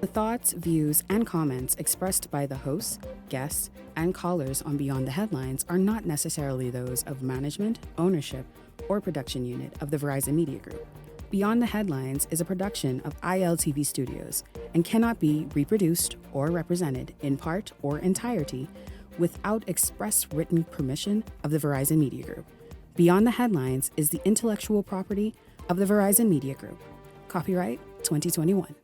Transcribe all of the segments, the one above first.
The thoughts, views, and comments expressed by the hosts, guests, and callers on Beyond the Headlines are not necessarily those of management, ownership, or production unit of the Verizon Media Group. Beyond the Headlines is a production of ILTV Studios and cannot be reproduced or represented in part or entirety without express written permission of the Verizon Media Group. Beyond the Headlines is the intellectual property of the Verizon Media Group. Copyright 2021.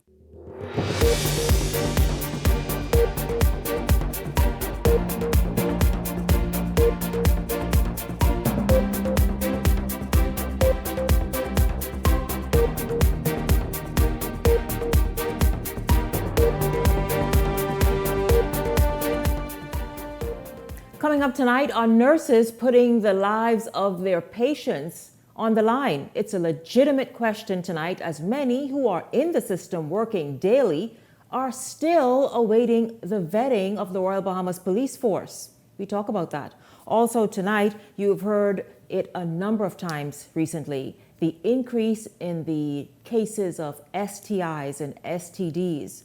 Coming up tonight are nurses putting the lives of their patients on the line. It's a legitimate question tonight, as many who are in the system working daily are still awaiting the vetting of the Royal Bahamas Police Force. We talk about that. Also tonight, you've heard it a number of times recently, the increase in the cases of STIs and STDs.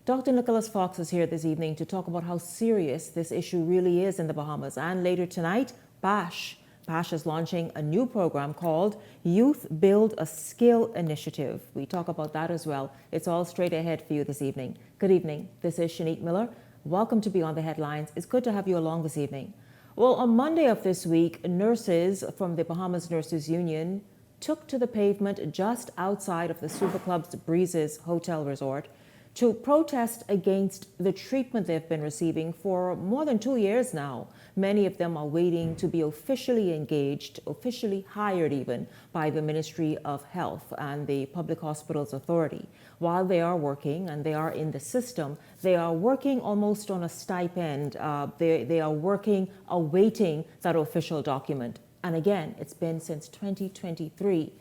Dr. Nicholas Fox is here this evening to talk about how serious this issue really is in the Bahamas. And later tonight, BASH. BASH is launching a new program called Youth Build a Skill Initiative. We talk about that as well. It's all straight ahead for you this evening. Good evening. This is Shanique Miller. Welcome to Beyond the Headlines. It's good to have you along this evening. Well, on Monday of this week, nurses from the Bahamas Nurses Union took to the pavement just outside of the Super Club's Breezes Hotel Resort to protest against the treatment they've been receiving for more than 2 years now. Many of them are waiting to be officially engaged, officially hired even, by the Ministry of Health and the Public Hospitals Authority. While they are working and they are in the system, they are working almost on a stipend. They are working, awaiting that official document. And again, it's been since 2023.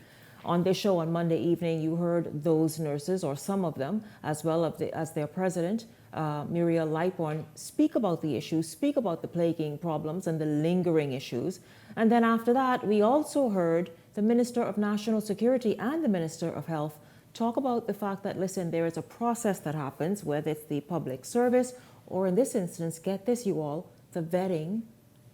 On this show on Monday evening, you heard those nurses, or some of them, as well as their president, Muriel Lightbourne, speak about the issues, speak about the plaguing problems and the lingering issues. And then after that, we also heard the Minister of National Security and the Minister of Health talk about the fact that, listen, there is a process that happens, whether it's the public service or in this instance, get this, you all, the vetting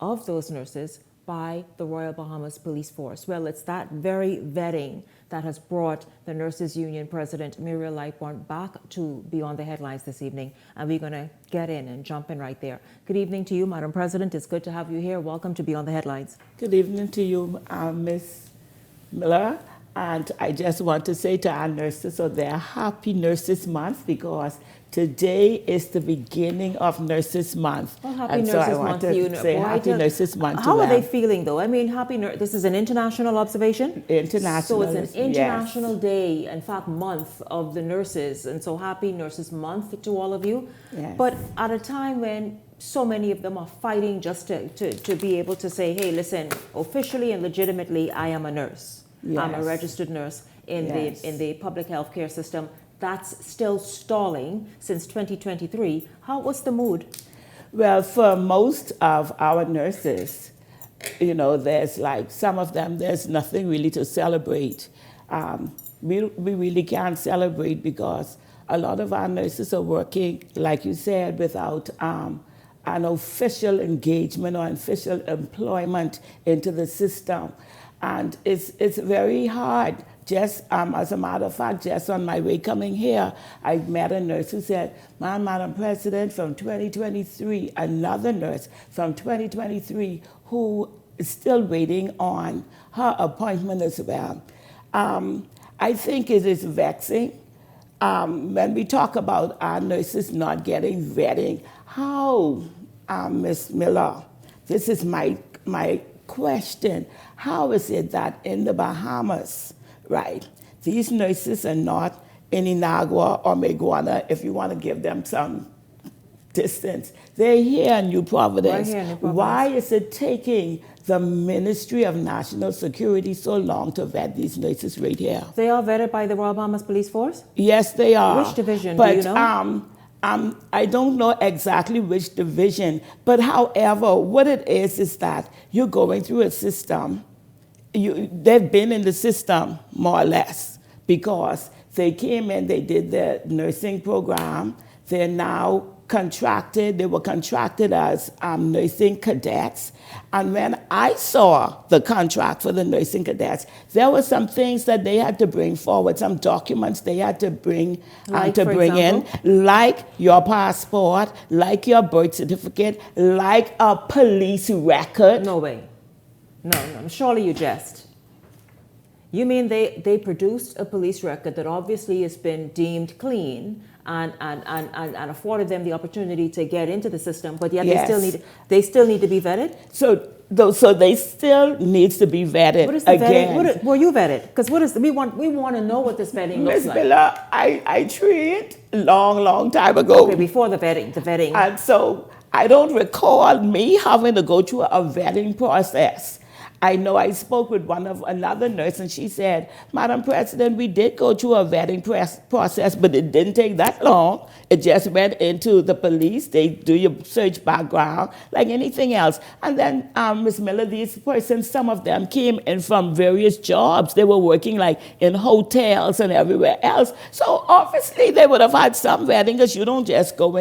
of those nurses by the Royal Bahamas Police Force. Well, it's that very vetting that has brought the Nurses Union President Muriel Lightbourne back to Beyond the Headlines this evening, and we're going to get in and jump in right there. Good evening to you, Madam President. It's good to have you here. Welcome to Beyond the Headlines. Good evening to you, Ms. Miller. And I just want to say to our nurses, so they're Happy Nurses Month, because today is the beginning of Nurses Month. Well, Happy and Nurses so I Month want to to say Happy Nurses Month How to are them. they feeling, though? I mean, this is an international observation? International. So it's an international yes. day, in fact, month of the nurses. And so Happy Nurses Month to all of you. Yes. But at a time when so many of them are fighting just to be able to say, hey, listen, officially and legitimately, I am a nurse. Yes. I'm a registered nurse in Yes. the public health care system. That's still stalling since 2023. What's the mood? Well, for most of our nurses, you know, there's like some of them, there's nothing really to celebrate. We really can't celebrate because a lot of our nurses are working, like you said, without an official engagement or official employment into the system. And it's very hard. Just as a matter of fact, just on my way coming here, I met a nurse who said, Madam President, from 2023, another nurse from 2023 who is still waiting on her appointment as well. I think it is vexing when we talk about our nurses not getting vetting. How, Ms. Miller, this is my question. How is it that in the Bahamas, right, these nurses are not in Inagua or Maguana, if you want to give them some distance? They're here in New Providence. Right here in New Providence. Why is it taking the Ministry of National Security so long to vet these nurses right here? They are vetted by the Royal Bahamas Police Force? Yes, they are. Which division, but, do you know? I don't know exactly which division, but however, what it is that you're going through a system. They've been in the system more or less because They came in, they did the nursing program. They're now contracted, they were contracted as nursing cadets. And when I saw the contract for the nursing cadets, there were some things that they had to bring forward, some documents they had to bring in, like your passport, like your birth certificate, like a police record. No way. No, surely you jest. You mean they produced a police record that obviously has been deemed clean and afforded them the opportunity to get into the system, but yet Yes. they still need to be vetted? So they still needs to be vetted What is the again. vetting? Were you vetted? Because we want to know what this vetting looks Ms. like. Miller, I trained long time ago. Okay, before the vetting. And so I don't recall me having to go through a vetting process. I know I spoke with another nurse, and she said, Madam President, we did go through a vetting process, but it didn't take that long. It just went into the police. They do your search background like anything else. And then, Ms. Miller, these persons, some of them came in from various jobs. They were working like in hotels and everywhere else. So obviously they would have had some vetting, because you don't just go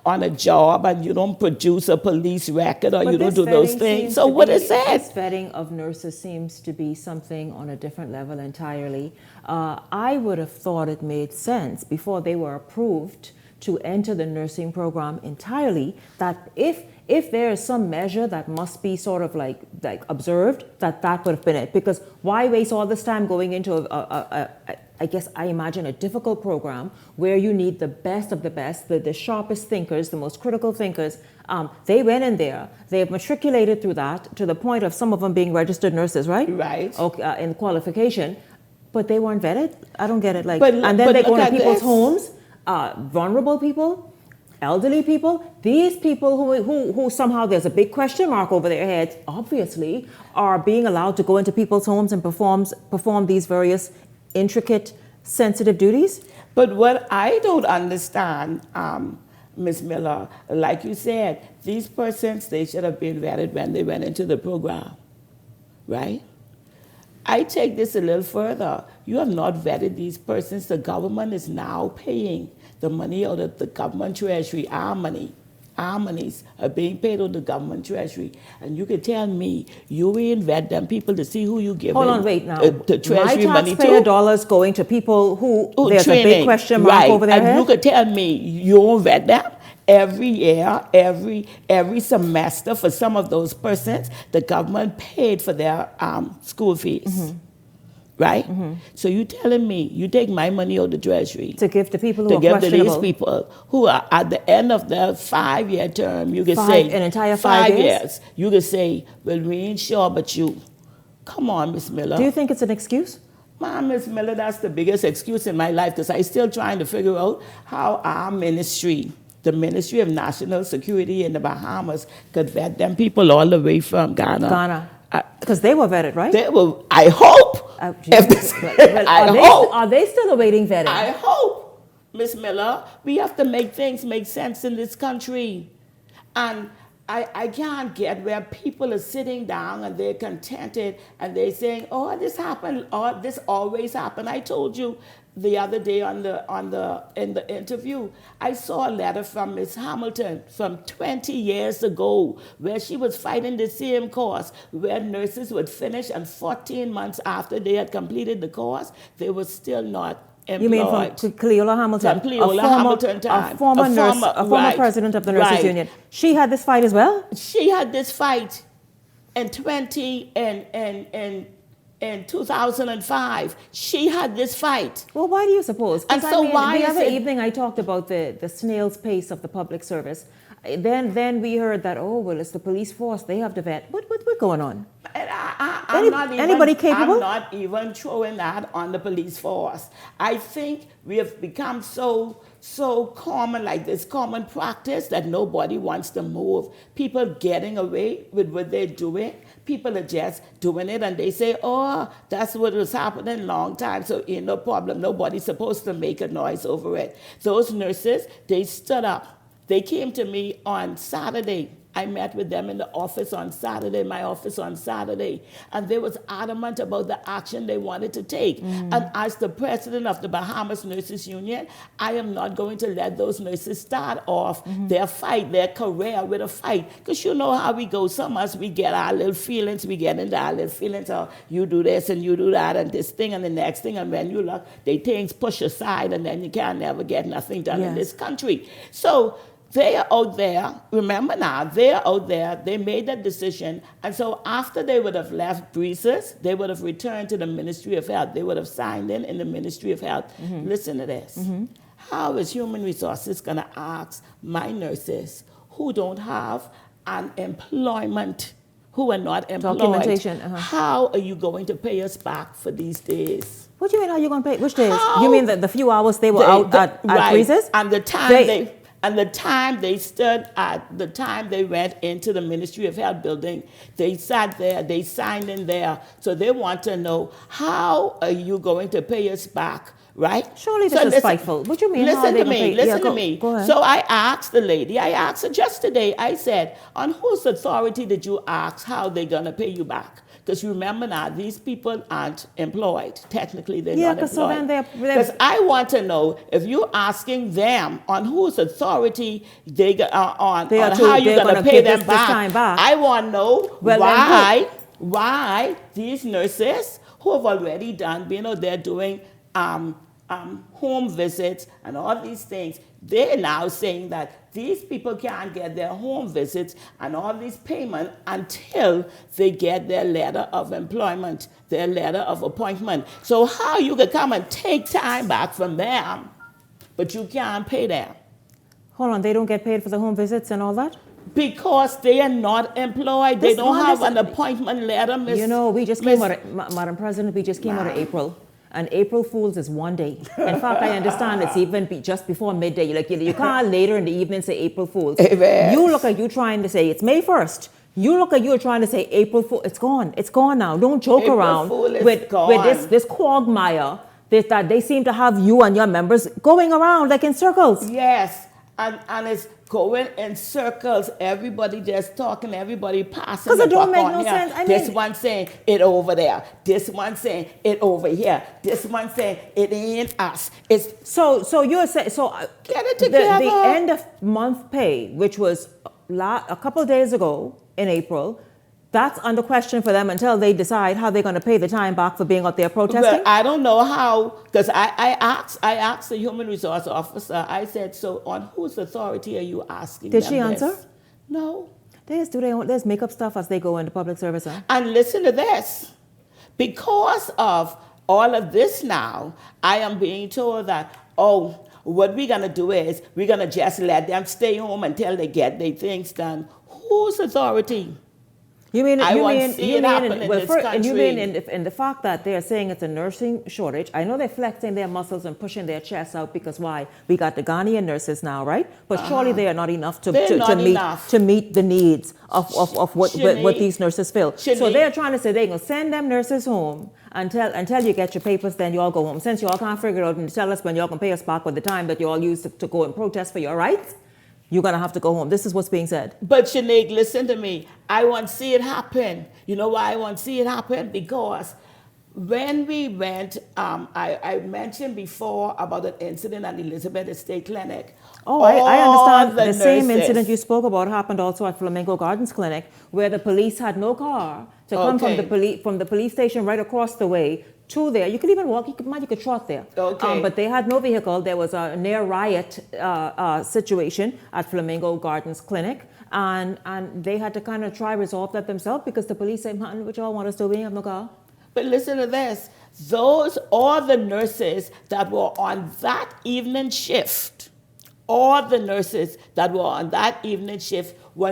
on a job and you don't produce a police record or you don't do those things. So what is that? This vetting of nurses seems to be something on a different level entirely. I would have thought it made sense before they were approved to enter the nursing program entirely, that if there is some measure that must be sort of like observed, that would have been it. Because why waste all this time going into I guess I imagine a difficult program where you need the best of the best, the sharpest thinkers, the most critical thinkers. They went in there, they've matriculated through that to the point of some of them being registered nurses, right? Right. Okay, in qualification, but they weren't vetted. I don't get it. But they go to at people's this. homes, vulnerable people, elderly people. These people who somehow there's a big question mark over their heads, obviously, are being allowed to go into people's homes and perform these various intricate, sensitive duties. But what I don't understand, Ms. Miller, like you said, these persons, they should have been vetted when they went into the program, right? I take this a little further. You have not vetted these persons. The government is now paying the money out of the government treasury, our monies are being paid out of the government treasury. And you can tell me you ain't vet them people to see who you give Hold on, wait now. the treasury My money taxpayer to. dollars going to people who there's Training. a big question mark Right. over their And head? you could tell me you don't vet them. Every year, every semester, for some of those persons, the government paid for their school fees, right? So you telling me you take my money out of the treasury to give to people who to are give to questionable. these people who are at the end of their 5-year term, you could say An entire 5 years? You could say, well, we ain't sure, but you. Come on, Miss Miller. Do you think it's an excuse? Miss Miller, that's the biggest excuse in my life, because I'm still trying to figure out how our ministry, the Ministry of National Security in the Bahamas, could vet them people all the way from Ghana. Because they were vetted, right? They will, I hope. Are they still awaiting vetting? I hope, Miss Miller, we have to make things make sense in this country. And I can't get where people are sitting down and they're contented and they're saying, oh, this happened, or this always happened. I told you the other day in the interview, I saw a letter from Miss Hamilton from 20 years ago where she was fighting the same cause, where nurses would finish, and 14 months after they had completed the course, they were still not employed. You mean from Cleola Hamilton? From Cleola Hamilton time. A former president of the Nurses Union. She had this fight as well? She had this fight in 2005. She had this fight. Well, why do you suppose? And so why the is other it- evening I talked about the snail's pace of the public service. Then we heard that, oh, well, it's the police force. They have to vet. What's going on? And I'm not even, anybody capable? I'm not even throwing that on the police force. I think we have become so common, like this common practice, that nobody wants to move. People getting away with what they're doing. People are just doing it, and they say, oh, that's what was happening long time, so ain't no problem. Nobody's supposed to make a noise over it. Those nurses, they stood up. They came to me on Saturday I met with them in the office on Saturday, my office on Saturday, and they was adamant about the action they wanted to take. And as the president of the Bahamas Nurses Union, I am not going to let those nurses start off their fight, their career with a fight. Because you know how we go. Some of us, we get our little feelings, we get into our little feelings, oh, you do this and you do that and this thing and the next thing, and when you look, they things push aside and then you can never get nothing done in this country. So they are out there, remember now, they are out there, they made that decision, and so after they would have left Breezes, they would have returned to the Ministry of Health. They would have signed in the Ministry of Health. Listen to this. How is Human Resources going to ask my nurses who don't have an employment, who are not employed, documentation, how are you going to pay us back for these days? What do you mean, how are you going to pay? Which days? You mean the few hours they were out at Breezes? And the time the time they went into the Ministry of Health building, they sat there, they signed in there. So they want to know, how are you going to pay us back, right? Surely this is spiteful. What do you mean? Listen to me, listen to me. Go ahead. So I asked the lady, I asked her just today, I said, on whose authority did you ask how they're going to pay you back? Because remember now, these people aren't employed. Technically, they're not employed. So then because I want to know if you're asking them on whose authority how you're going to pay them back. I want to know why these nurses who have already done, they're doing home visits and all these things, they're now saying that these people can't get their home visits and all these payment until they get their letter of employment, their letter of appointment. So how you can come and take time back from them, but you can't pay them? Hold on, they don't get paid for the home visits and all that? Because they are not employed. They don't have an appointment letter, Miss. We just came out of, Madam President, we just came out of April. And April Fool's is one day. In fact, I understand it's even just before midday. You can't later in the evening say April Fool's. You look like you trying to say it's May 1st. You look like you're trying to say April Fool. It's gone. It's gone now. Don't joke April around Fool is with this quagmire that they seem to have you and your members going around like in circles. Yes, and it's going in circles. Everybody just talking, everybody passing. Because it don't make no sense. This one saying it over there. This one saying it over here. This one saying it ain't us. It's so you're saying get it together. The end of month pay, which was a couple of days ago in April, that's under question for them until they decide how they're going to pay the time back for being out there protesting? But I don't know how, because I asked the human resource officer, I said, so on whose authority are you asking Did them she answer? this? No. They just make up stuff as they go into public service. Huh? And listen to this. Because of all of this now, I am being told that, what we're going to do is we're going to just let them stay home until they get their things done. Whose authority? You mean in the fact that they're saying it's a nursing shortage? I know they're flexing their muscles and pushing their chests out because why? We got the Ghanaian nurses now, right? But surely they are not enough to meet the needs of what these nurses feel. So they're trying to say they're going to send them nurses home until you get your papers, then you all go home. Since you all can't figure it out and tell us when you all can pay us back with the time that you all used to go and protest for your rights, you're going to have to go home. This is what's being said. But Sinead, listen to me. I want to see it happen. You know why I want to see it happen? Because when we went, I mentioned before about an incident at Elizabeth Estate Clinic. I understand. The same incident you spoke about happened also at Flamingo Gardens Clinic, where the police had no car to come from the police station right across the way to there. You could even walk, you could trot there. Okay. But they had no vehicle. There was a near riot situation at Flamingo Gardens Clinic. And they had to kind of try resolve that themselves because the police said, man, what y'all want us to do? We ain't have no car. But listen to this. All the nurses that were on that evening shift, were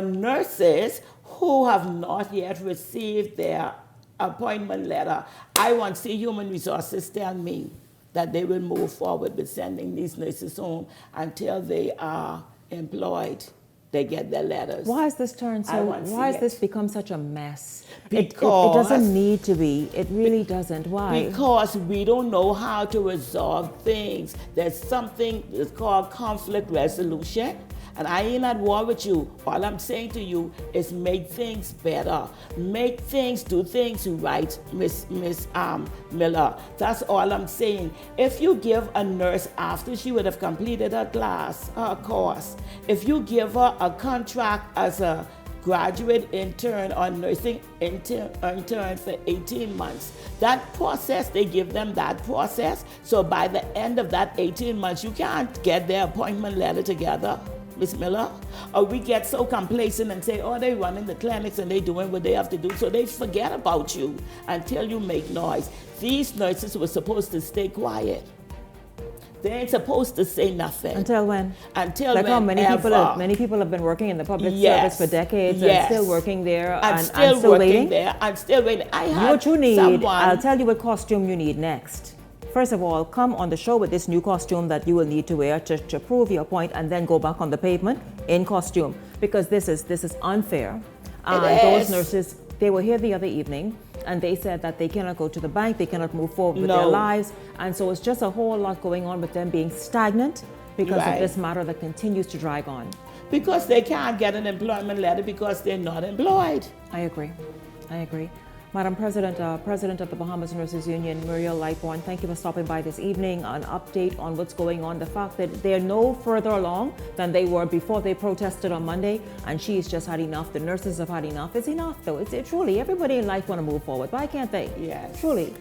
nurses who have not yet received their appointment letter. I want to see Human Resources tell me that they will move forward with sending these nurses home until they are employed. They get their letters. Why has this turned so? Why has this become such a mess? Because it doesn't need to be. It really doesn't. Why? Because we don't know how to resolve things. There's something that's called conflict resolution. And I ain't at war with you. All I'm saying to you is make things better. Do things right, Miss Miller. That's all I'm saying. If you give a nurse, after she would have completed her course, if you give her a contract as a graduate intern or nursing intern for 18 months. That process, they give them that process. So by the end of that 18 months, you can't get their appointment letter together, Ms. Miller. Or we get so complacent and say, oh, they're running the clinics and they're doing what they have to do. So they forget about you until you make noise. These nurses were supposed to stay quiet. They ain't supposed to say nothing. Until when? Until like whenever. How many people have been working in the public service for decades and still working there and still working waiting? there and still waiting. What you need, I'll tell you what costume you need next. First of all, come on the show with this new costume that you will need to wear to prove your point, and then go back on the pavement in costume, because this is unfair. Those nurses, they were here the other evening, and they said that they cannot go to the bank, they cannot move forward with their lives, and so it's just a whole lot going on with them being stagnant because of this matter that continues to drag on. Because they can't get an employment letter because they're not employed. I agree. Madam President, President of the Bahamas Nurses Union, Muriel Lightbourne, thank you for stopping by this evening. An update on what's going on, the fact that they're no further along than they were before they protested on Monday, and she's just had enough. The nurses have had enough. It's enough, though. It's truly, everybody in life want to move forward. Why can't they? Yes. Truly.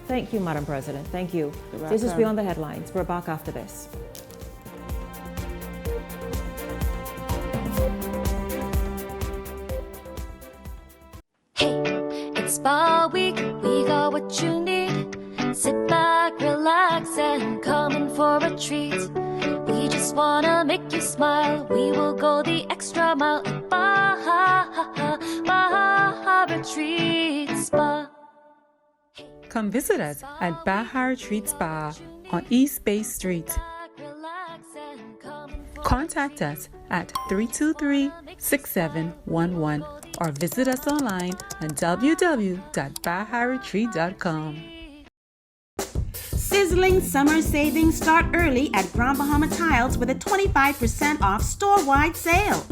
Thank you, Madam President. Thank you. This is Beyond the Headlines. We're back after this. Spa week, we got what you need. Sit back, relax, and come in for a treat. We just wanna make you smile. We will go the extra mile at Baja Retreat Spa. Come visit us at Baja Retreat Spa on East Bay Street. Contact us at 323-6711 or visit us online at www.baharetreat.com. Sizzling summer savings start early at Grand Bahama Tiles with a 25% off store-wide sale.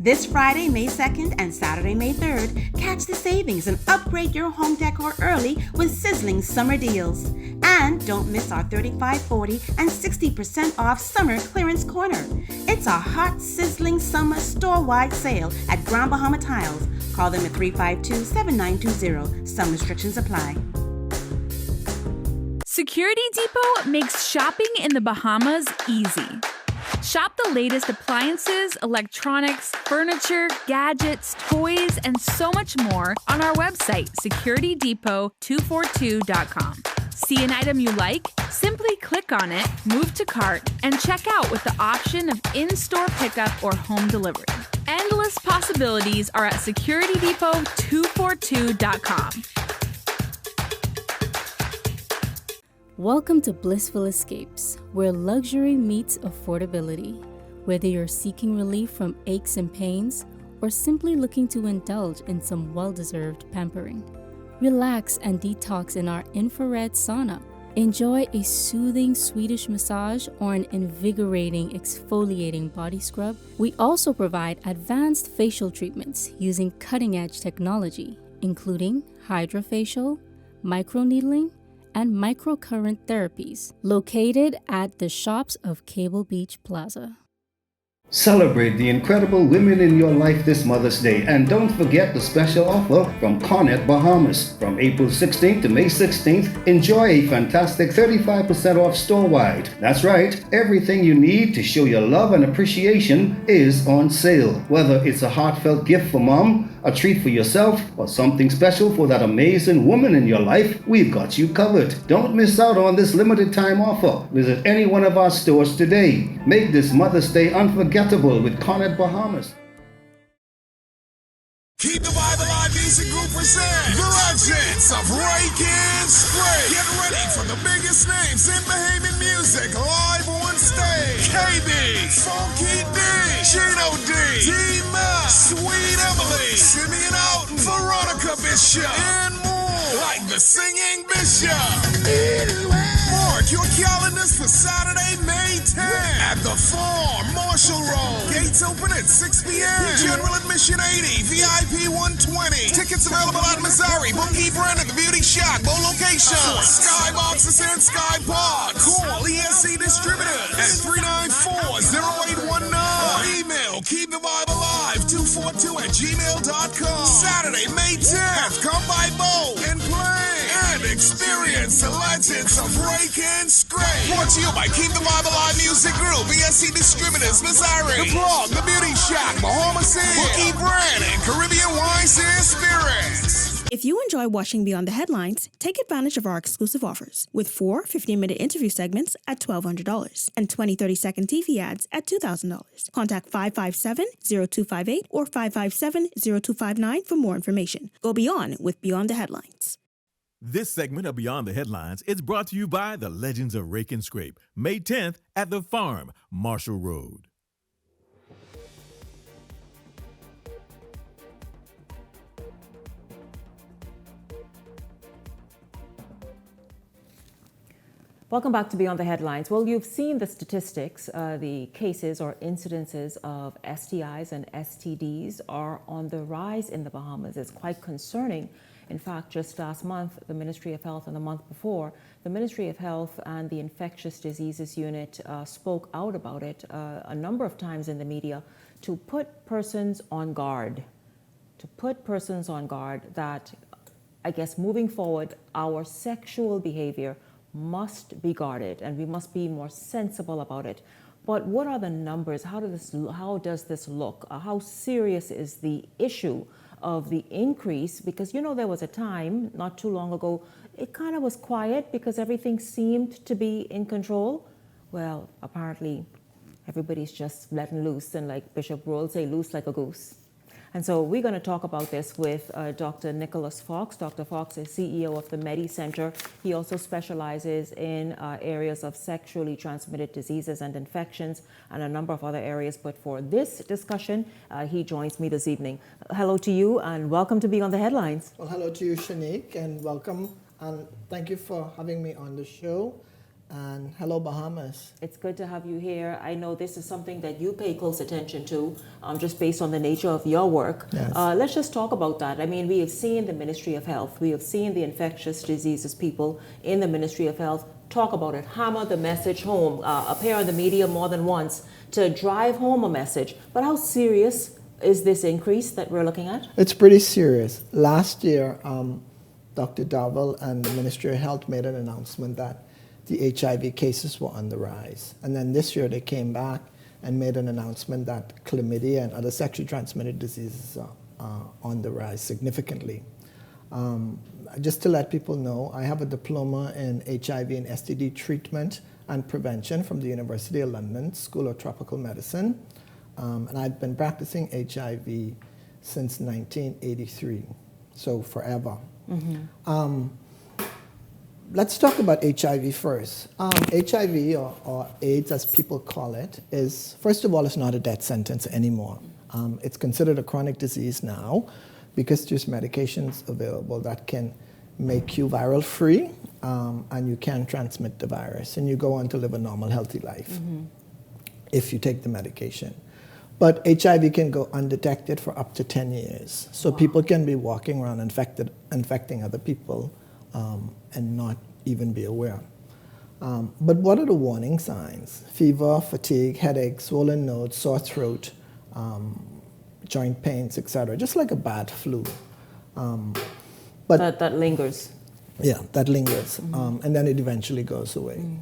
This Friday, May 2nd and Saturday, May 3rd, catch the savings and upgrade your home decor early with sizzling summer deals. And don't miss our 35%, 40%, and 60% off summer clearance corner. It's a hot, sizzling summer store-wide sale at Grand Bahama Tiles. Call them at 352-7920. Some restrictions apply. Security Depot makes shopping in the Bahamas easy. Shop the latest appliances, electronics, furniture, gadgets, toys, and so much more on our website, securitydepot242.com. See an item you like? Simply click on it, move to cart, and check out with the option of in-store pickup or home delivery. Endless possibilities are at securitydepot242.com. Welcome to Blissful Escapes, where luxury meets affordability. Whether you're seeking relief from aches and pains or simply looking to indulge in some well-deserved pampering, relax and detox in our infrared sauna. Enjoy a soothing Swedish massage or an invigorating exfoliating body scrub. We also provide advanced facial treatments using cutting-edge technology, including hydrofacial, microneedling, and microcurrent therapies, located at the shops of Cable Beach Plaza. Celebrate the incredible women in your life this Mother's Day, and don't forget the special offer from Connet Bahamas. From April 16th to May 16th, enjoy a fantastic 35% off store-wide. That's right, everything you need to show your love and appreciation is on sale. Whether it's a heartfelt gift for mom, a treat for yourself, or something special for that amazing woman in your life, we've got you covered. Don't miss out on this limited time offer. Visit any one of our stores today. Make this Mother's Day unforgettable with Connet Bahamas. Keep the Vibe Alive Music Group presents The Legends of Raiken Spray. Get ready for the biggest names in Bahamian music live on stage. KB, Funky D, Chino D, D-Mac, Sweet Emily, Simeon Alton, Veronica Bishop, and more, like the Singing Bishop. Mark your calendars for Saturday, May 10th at the Farm, Marshall Road. Gates open at 6 p.m. General admission 80, VIP 120. Tickets available at Missouri, Bookie Brand at the Beauty Shack, both locations. Skyboxes and Sky Pod. Call ESC Distributors at 394-0819. Or email keepthevibealive242@gmail.com. Saturday, May 10th. Come by Bo and play and experience the legends of Rake and Scrape. Brought to you by Keep the Vibe Alive Music Group, ESC Distributors, Missouri, The Plug, The Beauty Shack, Bahamas Inn, Bookie Brand, and Caribbean Wines and Spirits. If you enjoy watching Beyond the Headlines, take advantage of our exclusive offers with 4 15-minute interview segments at $1,200 and 20 30-second TV ads at $2,000. Contact 557-0258 or 557-0259 for more information. Go beyond with Beyond the Headlines. This segment of Beyond the Headlines is brought to you by the Legends of Rake and Scrape, May 10th at The Farm, Marshall Road. Welcome back to Beyond the Headlines. Well, you've seen the statistics. The cases or incidences of STIs and STDs are on the rise in the Bahamas. It's quite concerning. In fact, just last month, the Ministry of Health, and the month before, the Ministry of Health and the Infectious Diseases Unit spoke out about it a number of times in the media to put persons on guard. That, I guess, moving forward, our sexual behavior must be guarded, and we must be more sensible about it. But what are the numbers? How does this look? How serious is the issue of the increase? Because, you know, there was a time not too long ago, it kind of was quiet because everything seemed to be in control. Well, apparently everybody's just letting loose, and like Bishop Roll say, loose like a goose. And so we're going to talk about this with Dr. Nicholas Fox. Dr. Fox is CEO of the Medi Center. He also specializes in areas of sexually transmitted diseases and infections and a number of other areas. But for this discussion, he joins me this evening. Hello to you and welcome to Beyond the Headlines. Well, hello to you, Shanique, and welcome. And thank you for having me on the show. And hello, Bahamas. It's good to have you here. I know this is something that you pay close attention to, just based on the nature of your work. Yes. Let's just talk about that. I mean, we have seen the Ministry of Health, we have seen the infectious diseases people in the Ministry of Health talk about it, hammer the message home, appear on the media more than once to drive home a message. But how serious is this increase that we're looking at? It's pretty serious. Last year, Dr. Darville and the Ministry of Health made an announcement that the HIV cases were on the rise. And then this year they came back and made an announcement that chlamydia and other sexually transmitted diseases are on the rise significantly. Just to let people know, I have a diploma in HIV and STD treatment and prevention from the University of London School of Tropical Medicine. And I've been practicing HIV since 1983, so forever. Mm-hmm. Let's talk about HIV first. HIV, or AIDS as people call it, is, first of all, it's not a death sentence anymore. It's considered a chronic disease now because there's medications available that can make you viral free, and you can transmit the virus, and you go on to live a normal, healthy life if you take the medication. But HIV can go undetected for up to 10 years. So people can be walking around infecting other people and not even be aware. But what are the warning signs? Fever, fatigue, headache, swollen nose, sore throat, joint pains, etc. Just like a bad flu. But that lingers. Yeah, that lingers. And then it eventually goes away.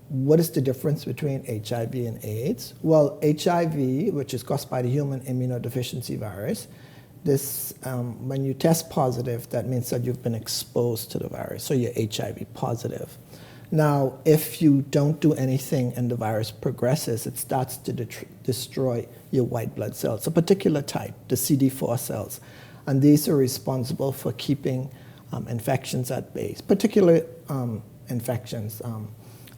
What is the difference between HIV and AIDS? Well, HIV, which is caused by the human immunodeficiency virus, this, when you test positive, that means that you've been exposed to the virus, so you're HIV positive. Now, if you don't do anything and the virus progresses, it starts to destroy your white blood cells, a particular type, the CD4 cells. And these are responsible for keeping infections at bay, particular infections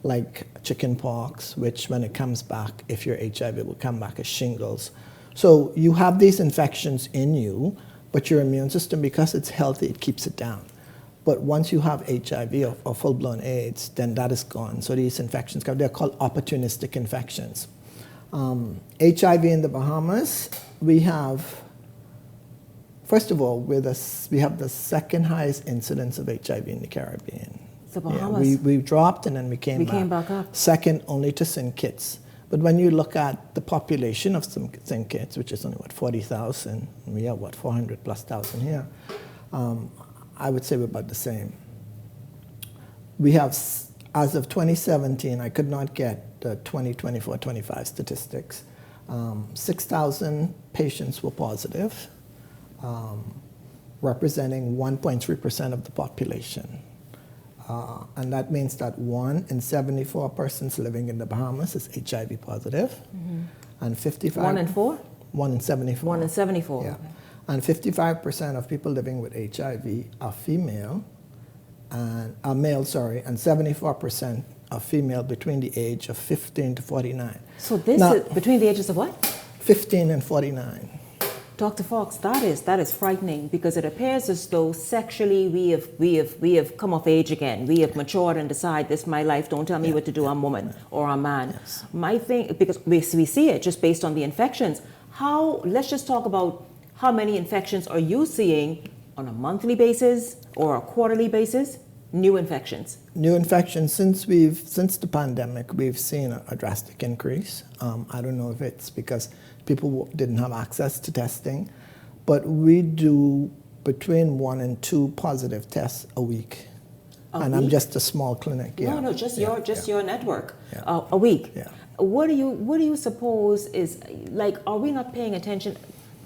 like chickenpox, which when it comes back, if you're HIV, it will come back as shingles. So you have these infections in you, but your immune system, because it's healthy, it keeps it down. But once you have HIV or full-blown AIDS, then that is gone. So these infections, they're called opportunistic infections. HIV in the Bahamas, we have, first of all, we have the second highest incidence of HIV in the Caribbean. The Bahamas? Yeah, we dropped and then we came back. Came back up. Second only to St. Kitts. But when you look at the population of St. Kitts, which is only, 40,000, and we have, 400 plus thousand here, I would say we're about the same. We have, as of 2017, I could not get the 2024, 25 statistics. 6,000 patients were positive, representing 1.3% of the population. And that means that 1 in 74 persons living in the Bahamas is HIV positive, and 55. 1 in 4? 1 in 74. 1 in 74. Yeah. Okay. And 55% of people living with HIV are female, and are male, and 74% are female between the age of 15 to 49. So this is between the ages of what? 15 and 49. Dr. Fox, that is frightening, because it appears as though sexually we have come of age again. We have matured and decide this is my life. Don't tell me what to do. I'm a woman or a man. Yes. My thing, because we see it just based on the infections. Let's just talk about how many infections are you seeing on a monthly basis or a quarterly basis? New infections. New infections since the pandemic, we've seen a drastic increase. I don't know if it's because people didn't have access to testing, but we do between 1 and 2 positive tests a week. I'm just a small clinic. Yeah. No, just your network. Yeah. A week. Yeah. What do you suppose is, like, are we not paying attention?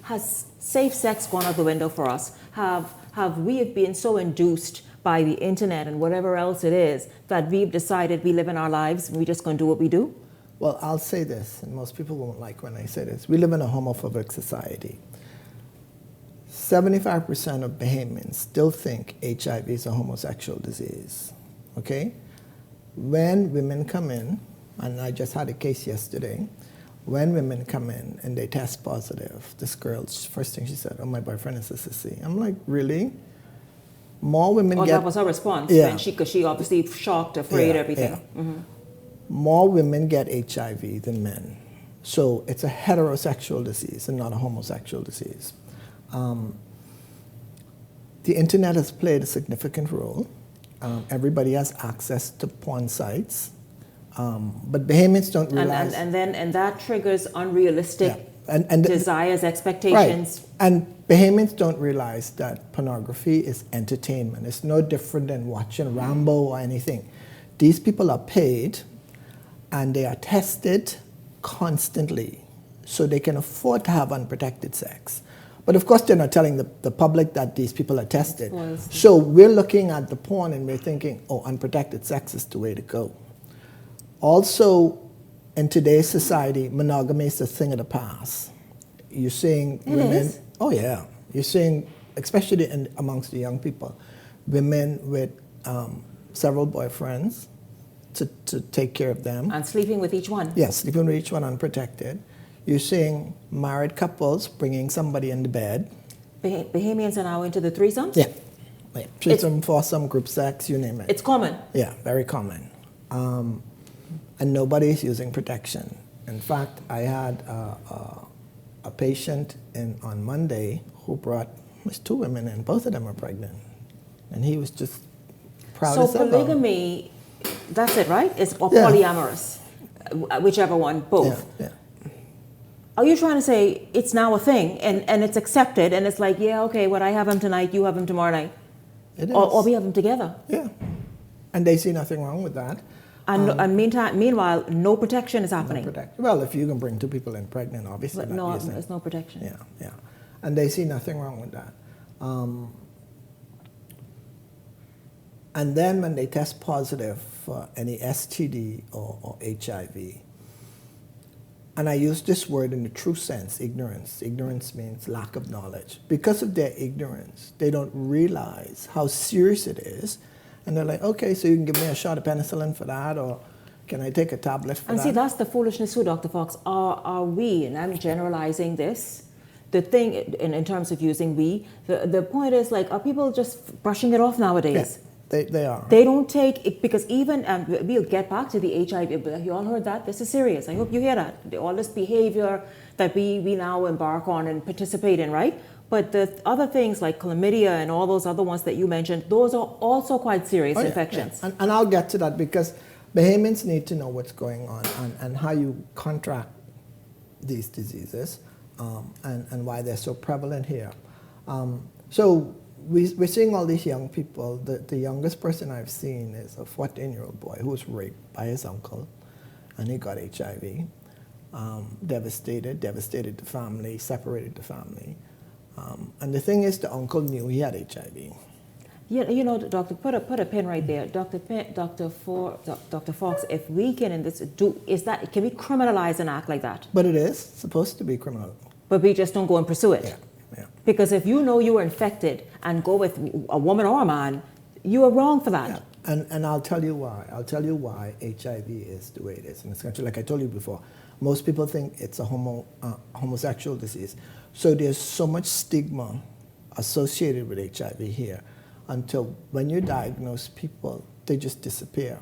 Has safe sex gone out the window for us? Have we been so induced by the internet and whatever else it is that we've decided we live in our lives and we're just going to do what we do? Well, I'll say this, and most people won't like when I say this. We live in a homophobic society. 75% of Bahamians still think HIV is a homosexual disease, okay? When women come in, and I just had a case yesterday, when women come in and they test positive, this girl, first thing she said, oh, my boyfriend is a sissy. I'm like, really? More women get... that was her response, yeah. Because she obviously shocked, afraid, everything. Yeah. Mm-hmm. More women get HIV than men. So it's a heterosexual disease and not a homosexual disease. The internet has played a significant role. Everybody has access to porn sites. But Bahamians don't realize... And that triggers unrealistic desires, expectations. Right. And Bahamians don't realize that pornography is entertainment. It's no different than watching Rambo or anything. These people are paid and they are tested constantly so they can afford to have unprotected sex. But of course they're not telling the public that these people are tested. So we're looking at the porn and we're thinking, oh, unprotected sex is the way to go. Also, in today's society, monogamy is a thing of the past. You're seeing women... Is? Oh, yeah. You're seeing, especially amongst the young people, women with several boyfriends to take care of them. And sleeping with each one. Yes, sleeping with each one unprotected. You're seeing married couples bringing somebody in the bed. Bahamians are now into the threesomes? Yeah. Threesome, foursome, group sex, you name it. It's common? Yeah, very common. And nobody is using protection. In fact, I had a patient on Monday who brought 2 women in. Both of them are pregnant. And he was just proud as ever. So polygamy, that's it, right? Or polyamorous, whichever one, both. Yeah. Are you trying to say it's now a thing and it's accepted and it's like, yeah, okay, what I have him tonight, you have him tomorrow night? It is. Or we have them together? Yeah. And they see nothing wrong with that. And meanwhile, no protection is happening. No well, if you can bring 2 people in pregnant, obviously. But no, there's no protection. Yeah. And they see nothing wrong with that. And then when they test positive for any STD or HIV, and I use this word in the true sense, ignorance. Ignorance means lack of knowledge. Because of their ignorance, they don't realize how serious it is. And they're like, okay, so you can give me a shot of penicillin for that, or can I take a tablet for that? And see, that's the foolishness too, Dr. Fox. Are we, and I'm generalizing this, the thing in terms of using we, the point is, like, are people just brushing it off nowadays? They are. They don't take it because even we'll get back to the HIV. But you all heard that? This is serious. I hope you hear that. All this behavior that we now embark on and participate in, right? But the other things like chlamydia and all those other ones that you mentioned, those are also quite serious infections. Yeah. And I'll get to that because Bahamians need to know what's going on and how you contract these diseases and why they're so prevalent here. So we're seeing all these young people. The youngest person I've seen is a 14-year-old boy who was raped by his uncle, and he got HIV. Devastated the family, separated the family. And the thing is, the uncle knew he had HIV. Yeah, you know, Doctor, put a pin right there. Dr. Fox, if we can in this can we criminalize an act like that? But it is supposed to be criminal. But we just don't go and pursue it. Yeah. Because if you know you were infected and go with a woman or a man, you are wrong for that. Yeah. And I'll tell you why. I'll tell you why HIV is the way it is in this country. Like I told you before, most people think it's a homosexual disease. So there's so much stigma associated with HIV here until when you diagnose people, they just disappear.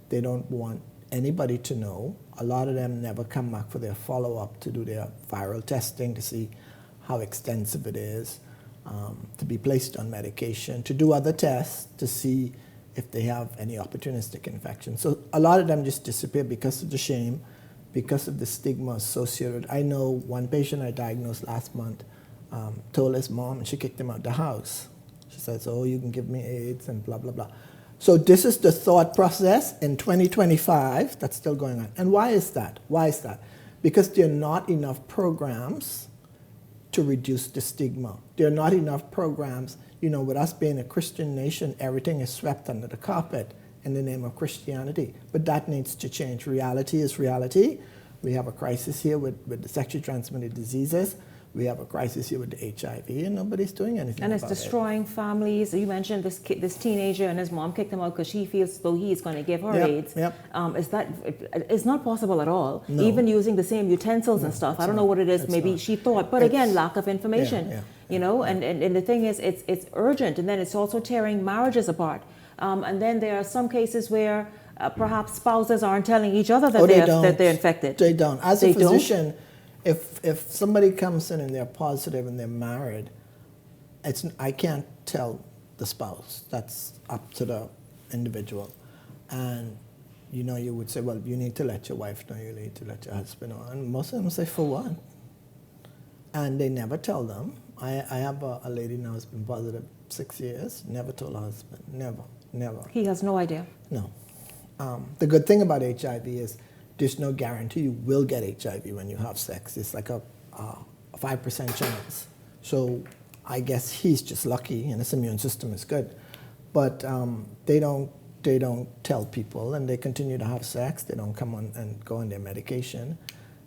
They don't want anybody to know. A lot of them never come back for their follow-up to do their viral testing to see how extensive it is, to be placed on medication, to do other tests to see if they have any opportunistic infection. So a lot of them just disappear because of the shame, because of the stigma associated. I know one patient I diagnosed last month told his mom, and she kicked him out of the house. She says, oh, you can give me AIDS and blah, blah, blah. So this is the thought process in 2025 that's still going on. And why is that? Why is that? Because there are not enough programs to reduce the stigma. There are not enough programs. You know, with us being a Christian nation, everything is swept under the carpet in the name of Christianity. But that needs to change. Reality is reality. We have a crisis here with the sexually transmitted diseases. We have a crisis here with the HIV, and nobody's doing anything about it. And it's destroying families. You mentioned this teenager, and his mom kicked him out because she feels though he is going to give her AIDS. It's not possible at all. No. Even using the same utensils and stuff. I don't know what it is. Maybe she thought, but again, lack of information. You know, and the thing is, it's urgent, and then it's also tearing marriages apart. And then there are some cases where perhaps spouses aren't telling each other that they're infected. They don't. As a physician, if somebody comes in and they're positive and they're married, I can't tell the spouse. That's up to the individual. And you know, you would say, well, you need to let your wife know, you need to let your husband know. And most of them say, for what? And they never tell them. I have a lady now who's been positive 6 years, never told her husband, never. He has no idea? No. The good thing about HIV is there's no guarantee you will get HIV when you have sex. It's like a 5% chance. So I guess he's just lucky and his immune system is good. But they don't tell people, and they continue to have sex. They don't come on and go on their medication.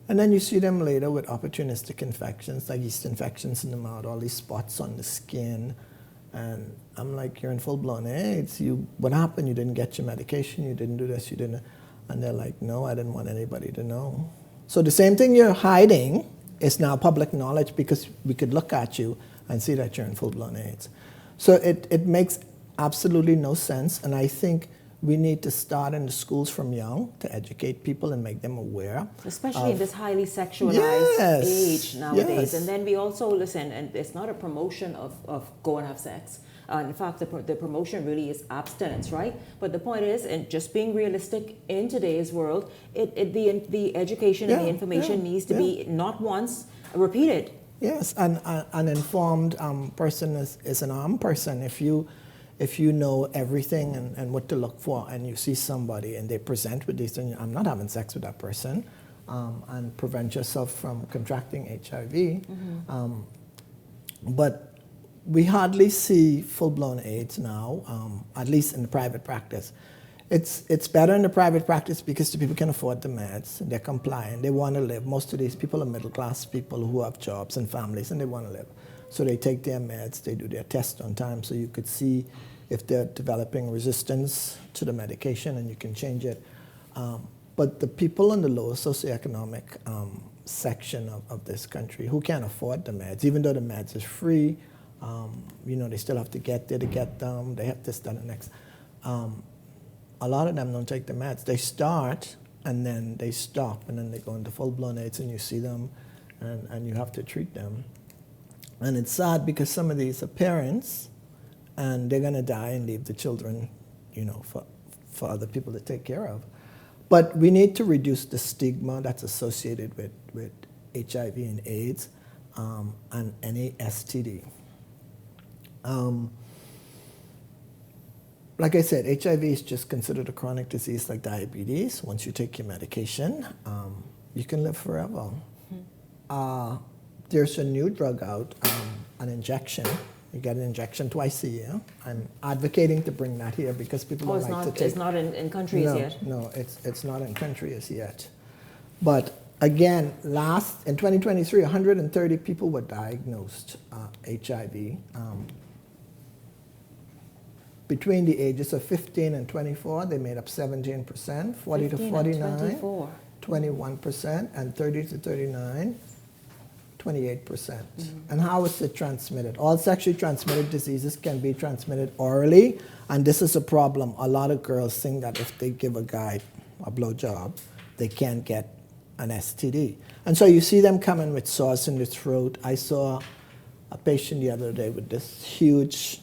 And then you see them later with opportunistic infections, like yeast infections in the mouth, all these spots on the skin. And I'm like, you're in full-blown AIDS. What happened? You didn't get your medication. You didn't do this. You didn't. And they're like, no, I didn't want anybody to know. So the same thing you're hiding is now public knowledge because we could look at you and see that you're in full-blown AIDS. So it makes absolutely no sense. And I think we need to start in the schools from young to educate people and make them aware. Especially in this highly sexualized age nowadays. Yes. And then we also, listen, and it's not a promotion of go and have sex. In fact, the promotion really is abstinence, right? But the point is, and just being realistic in today's world, the education and the information needs to be not once repeated. Yes, and an informed person is an armed person. If you know everything and what to look for, and you see somebody and they present with these things, I'm not having sex with that person, and prevent yourself from contracting HIV. Mm-hmm. But we hardly see full-blown AIDS now, at least in the private practice. It's better in the private practice because the people can afford the meds, they're compliant, they want to live. Most of these people are middle-class people who have jobs and families, and they want to live. So they take their meds, they do their test on time, so you could see if they're developing resistance to the medication, and you can change it. But the people in the lower socioeconomic section of this country who can't afford the meds, even though the meds is free, they still have to get there to get them, they have this, that, and next. a lot of them don't take the meds. They start and then they stop and then they go into full-blown AIDS and you see them and you have to treat them. And it's sad because some of these are parents and they're going to die and leave the children, you know, for other people to take care of. But we need to reduce the stigma that's associated with HIV and AIDS and any STD. Like I said, HIV is just considered a chronic disease like diabetes. Once you take your medication, you can live forever. There's a new drug out, an injection. You get an injection twice a year. I'm advocating to bring that here because people don't like to take. It's not in countries yet? No, it's not in countries yet. But again, in 2023, 130 people were diagnosed HIV. Between the ages of 15 and 24, they made up 17%, 40 to 49, 21%, and 30 to 39, 28%. And how is it transmitted? All sexually transmitted diseases can be transmitted orally, and this is a problem. A lot of girls think that if they give a guy a blowjob, they can't get an STD. And so you see them coming with sores in the throat. I saw a patient the other day with this huge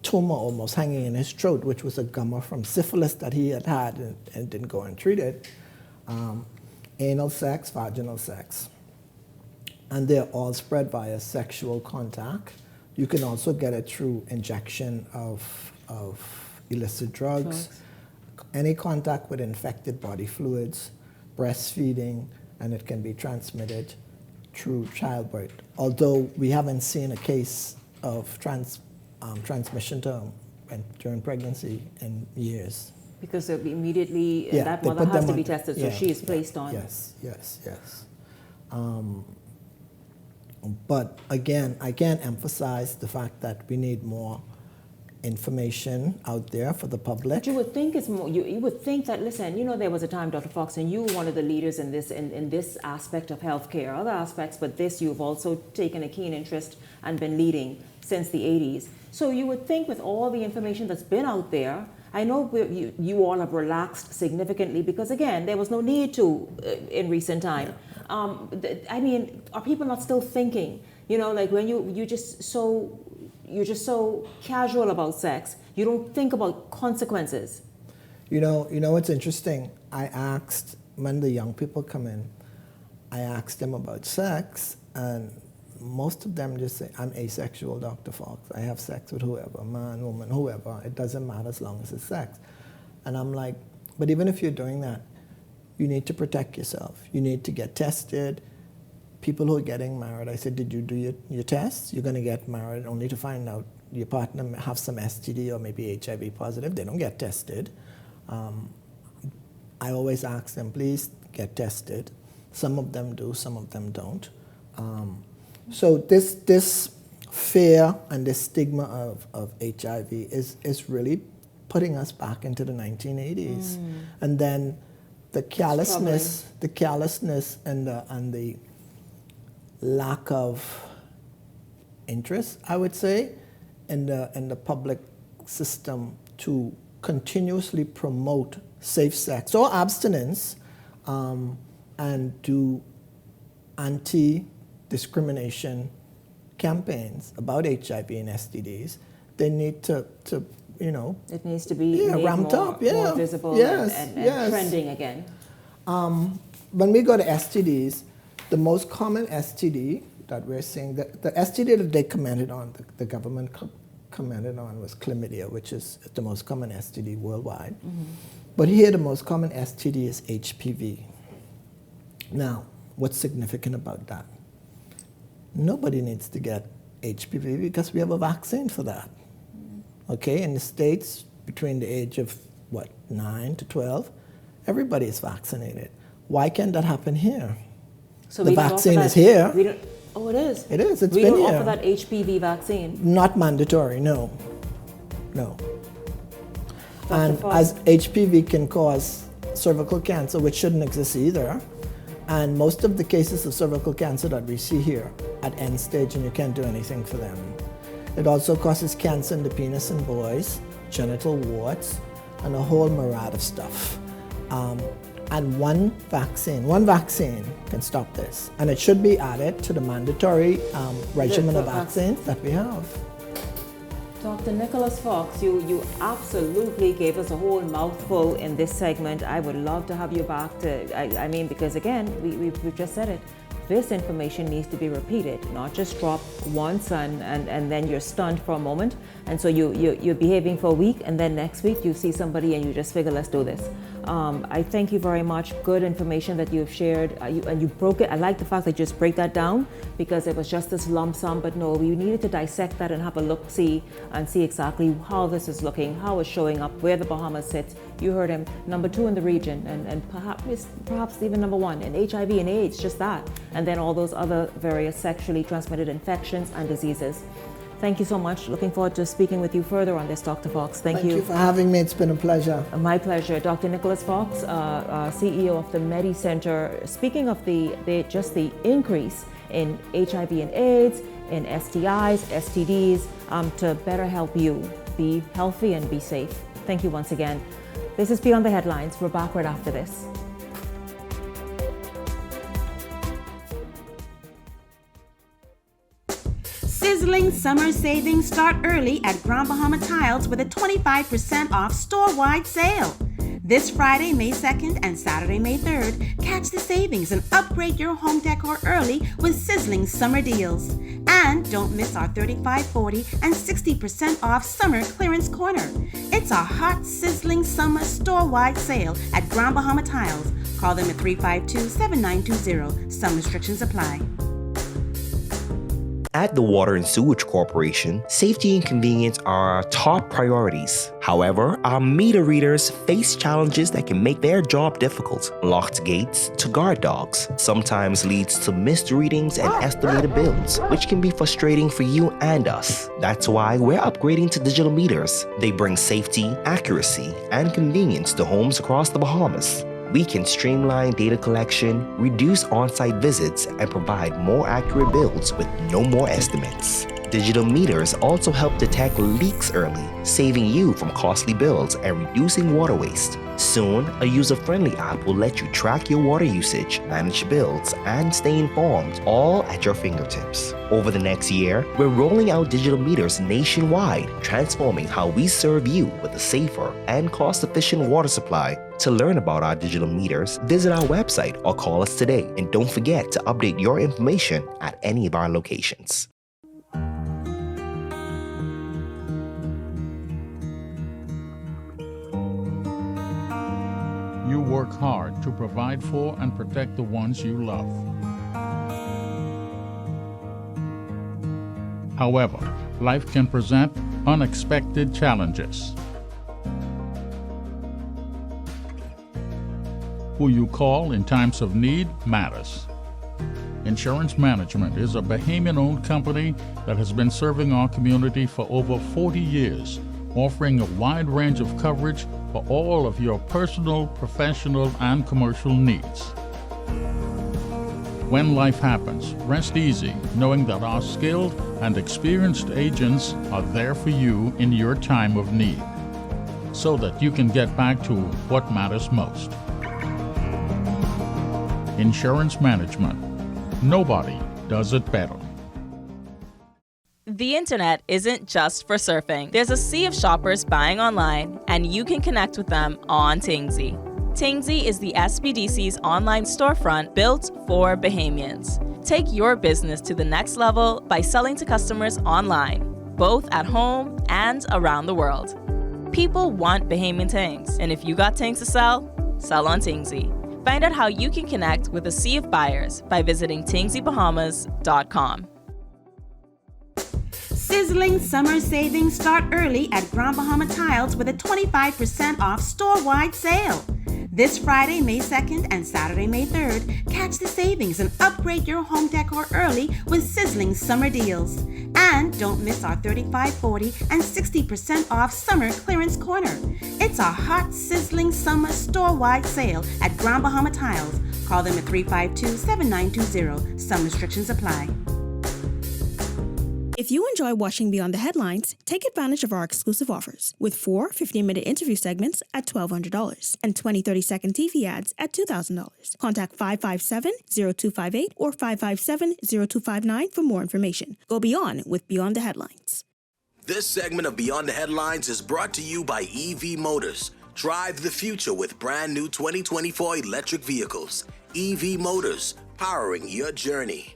tumor almost hanging in his throat, which was a gummer from syphilis that he had and didn't go and treat it. Anal sex, vaginal sex. And they're all spread via sexual contact. You can also get it through injection of illicit drugs, any contact with infected body fluids, breastfeeding, and it can be transmitted through childbirth. Although we haven't seen a case of transmission during pregnancy in years. Because immediately that mother has to be tested, so she is placed on. Yes. But again, I can't emphasize the fact that we need more information out there for the public. But you would think it's more. You would think that, listen, you know, there was a time, Dr. Fox, and you were one of the leaders in this aspect of healthcare, other aspects, but this you've also taken a keen interest and been leading since the 80s. So you would think with all the information that's been out there, I know you all have relaxed significantly because, again, there was no need to in recent time. I mean, are people not still thinking? You know, like when you're just so casual about sex, you don't think about consequences. You know what's interesting? I asked, when the young people come in, I asked them about sex, and most of them just say, I'm asexual, Dr. Fox. I have sex with whoever, man, woman, whoever. It doesn't matter as long as it's sex. And I'm like, but even if you're doing that, you need to protect yourself. You need to get tested. People who are getting married, I said, did you do your tests? You're going to get married only to find out your partner have some STD or maybe HIV positive. They don't get tested. I always ask them, please get tested. Some of them do, some of them don't. So this fear and this stigma of HIV is really putting us back into the 1980s. And then the callousness and the lack of interest, I would say, in the public system to continuously promote safe sex or abstinence and do anti-discrimination campaigns about HIV and STDs. They need to it needs to be ramped up, more visible and trending again. When we go to STDs, the most common STD that we're seeing, the STD that they commented on, the government commented on was chlamydia, which is the most common STD worldwide. But here the most common STD is HPV. Now, what's significant about that? Nobody needs to get HPV because we have a vaccine for that. Okay, in the States, between the age of, 9 to 12, everybody is vaccinated. Why can't that happen here? So the vaccine is here. It is? It is, it's we been don't here. offer that HPV vaccine? Not mandatory, no. And as HPV can cause cervical cancer, which shouldn't exist either, and most of the cases of cervical cancer that we see here at end stage, and you can't do anything for them. It also causes cancer in the penis in boys, genital warts, and a whole myriad of stuff. And one vaccine can stop this. And it should be added to the mandatory regimen of vaccines that we have. Dr. Nicholas Fox, you absolutely gave us a whole mouthful in this segment. I would love to have you back I mean, because again, we've just said it. This information needs to be repeated, not just drop once and then you're stunned for a moment. And so you're behaving for a week, and then next week you see somebody and you just figure, let's do this. I thank you very much. Good information that you've shared. And you broke it. I like the fact that you just break that down, because it was just this lump sum. But no, we needed to dissect that and have a look-see and see exactly how this is looking, how it's showing up, where the Bahamas sits. You heard him, number 2 in the region, and perhaps even number 1 in HIV and AIDS, just that. And then all those other various sexually transmitted infections and diseases. Thank you so much. Looking forward to speaking with you further on this, Dr. Fox. Thank you. Thank you for having me. It's been a pleasure. My pleasure. Dr. Nicholas Fox, CEO of the Medi Center, speaking of the increase in HIV and AIDS, in STIs, STDs, to better help you be healthy and be safe. Thank you once again. This is Beyond the Headlines. We're back right after this. Sizzling summer savings start early at Grand Bahama Tiles with a 25% off store-wide sale. This Friday, May 2nd and Saturday, May 3rd, catch the savings and upgrade your home decor early with sizzling summer deals. And don't miss our 35%, 40%, and 60% off summer clearance corner. It's a hot, sizzling summer store-wide sale at Grand Bahama Tiles. Call them at 352-7920. Some restrictions apply. At the Water and Sewage Corporation, safety and convenience are our top priorities. However, our meter readers face challenges that can make their job difficult. Locked gates to guard dogs sometimes leads to missed readings and estimated bills, which can be frustrating for you and us. That's why we're upgrading to digital meters. They bring safety, accuracy, and convenience to homes across the Bahamas. We can streamline data collection, reduce on-site visits, and provide more accurate bills with no more estimates. Digital meters also help detect leaks early, saving you from costly bills and reducing water waste. Soon, a user-friendly app will let you track your water usage, manage bills, and stay informed, all at your fingertips. Over the next year, we're rolling out digital meters nationwide, transforming how we serve you with a safer and cost-efficient water supply. To learn about our digital meters, visit our website or call us today. And don't forget to update your information at any of our locations. You work hard to provide for and protect the ones you love. However, life can present unexpected challenges. Who you call in times of need matters. Insurance Management is a Bahamian-owned company that has been serving our community for over 40 years, offering a wide range of coverage for all of your personal, professional, and commercial needs. When life happens, rest easy knowing that our skilled and experienced agents are there for you in your time of need, so that you can get back to what matters most. Insurance Management. Nobody does it better. The internet isn't just for surfing. There's a sea of shoppers buying online, and you can connect with them on Tingsy. Tingsy is the SBDC's online storefront built for Bahamians. Take your business to the next level by selling to customers online, both at home and around the world. People want Bahamian things, and if you got things to sell, sell on Tingsy. Find out how you can connect with a sea of buyers by visiting TingsyBahamas.com. Sizzling summer savings start early at Grand Bahama Tiles with a 25% off store-wide sale. This Friday, May 2nd and Saturday, May 3rd, catch the savings and upgrade your home decor early with sizzling summer deals. And don't miss our 35%, 40%, and 60% off summer clearance corner. It's a hot, sizzling summer store-wide sale at Grand Bahama Tiles. Call them at 352-7920. Some restrictions apply. If you enjoy watching Beyond the Headlines, take advantage of our exclusive offers with 4 15-minute interview segments at $1,200 and 20 30-second TV ads at $2,000. Contact 557-0258 or 557-0259 for more information. Go beyond with Beyond the Headlines. This segment of Beyond the Headlines is brought to you by EV Motors. Drive the future with brand new 2024 electric vehicles. EV Motors, powering your journey.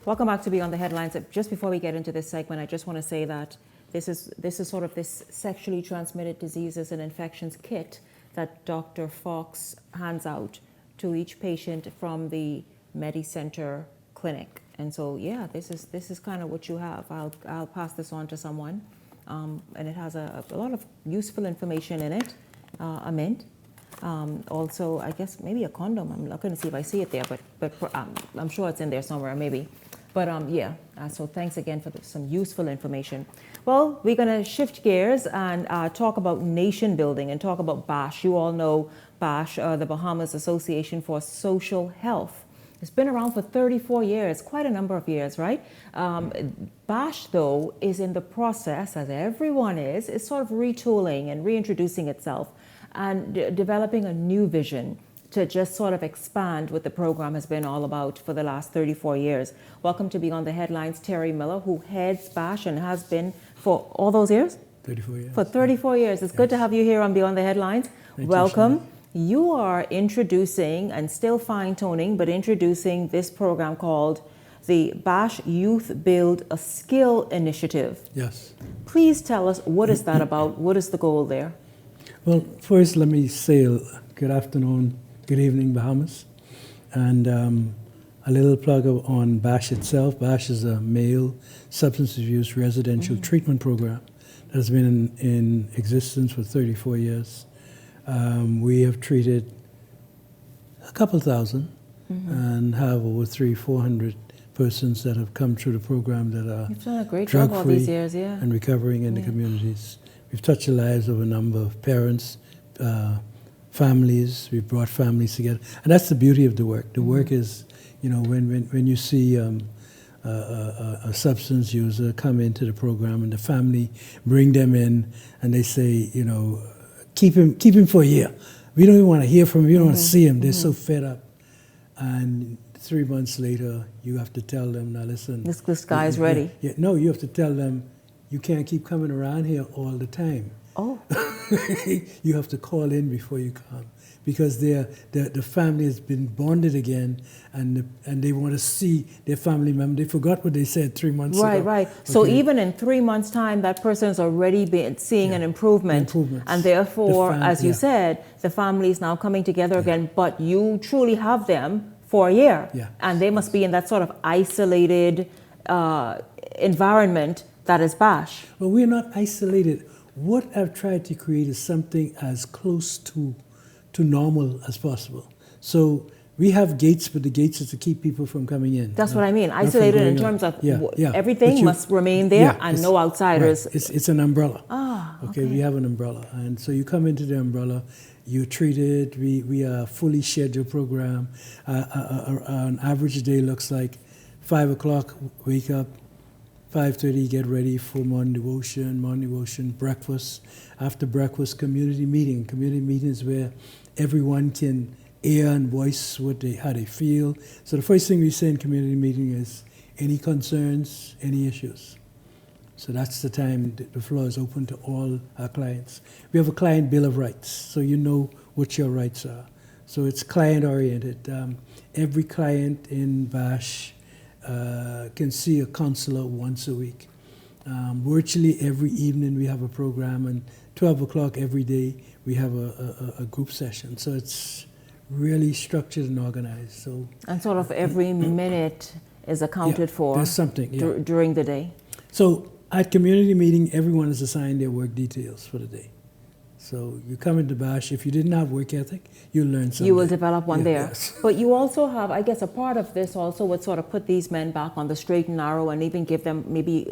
Welcome back to Beyond the Headlines. Just before we get into this segment, I just want to say that this is sort of this sexually transmitted diseases and infections kit that Dr. Fox hands out to each patient from the MediCenter clinic. And so, yeah, this is kind of what you have. I'll pass this on to someone, and it has a lot of useful information in it. A mint. Also, I guess maybe a condom. I'm not going to see if I see it there, but I'm sure it's in there somewhere, maybe. But so thanks again for some useful information. Well, we're going to shift gears and talk about nation building and talk about BASH. You all know BASH, the Bahamas Association for Social Health. It's been around for 34 years, quite a number of years, right? BASH, though, is in the process, as everyone is sort of retooling and reintroducing itself and developing a new vision to just sort of expand what the program has been all about for the last 34 years. Welcome to Beyond the Headlines, Terry Miller, who heads BASH and has been for all those years? 34 years. For 34 years. It's good to have you here on Beyond the Headlines. Welcome. You are introducing and still fine-tuning, but introducing this program called the BASH Youth Build a Skill Initiative. Yes. Please tell us, what is that about? What is the goal there? Well, first let me say good afternoon, good evening, Bahamas. And a little plug on BASH itself. BASH is a male substance abuse residential treatment program that has been in existence for 34 years. We have treated a couple thousand and have over 300-400 persons that have come through the program that are You've done a great job all these years, yeah. and recovering in the communities. We've touched the lives of a number of parents, families. We've brought families together. And that's the beauty of the work. The work is, when you see a substance user come into the program and the family bring them in and they say, keep him for a year. We don't even want to hear from him. We don't want to see him. They're so fed up. And 3 months later, you have to tell them, now listen. This guy's ready. No, you have to tell them, you can't keep coming around here all the time. Oh. You have to call in before you come, because the family has been bonded again, and they want to see their family member. They forgot what they said 3 months ago. Right. Okay. So even in 3 months' time, that person has already been seeing an improvement. And therefore, as you said, the family is now coming together again, but you truly have them for a year. Yeah. And they must be in that sort of isolated environment that is BASH. Well, we're not isolated. What I've tried to create is something as close to normal as possible. So we have gates, but the gates is to keep people from coming in. That's what I mean. Isolated in terms of everything must remain there and no outsiders. Right. It's an umbrella. Okay. We have an umbrella. And so you come into the umbrella, you're treated. We are a fully scheduled program. An average day looks like 5 o'clock, wake up, 5:30, get ready for morning devotion, breakfast. After breakfast, community meeting. Community meeting is where everyone can air and voice how they feel. So the first thing we say in community meeting is, any concerns, any issues. So that's the time the floor is open to all our clients. We have a client bill of rights, so you know what your rights are. So it's client-oriented. Every client in BASH can see a counselor once a week. Virtually every evening we have a program, and 12 o'clock every day we have a group session. So it's really structured and organized. So and sort of every minute is accounted for. There's something during the day. So at community meeting, everyone is assigned their work details for the day. So you come into BASH, if you didn't have work ethic, you'll learn something. You will develop one there. Yes. But you also have, I guess, a part of this also would sort of put these men back on the straight and narrow and even give them maybe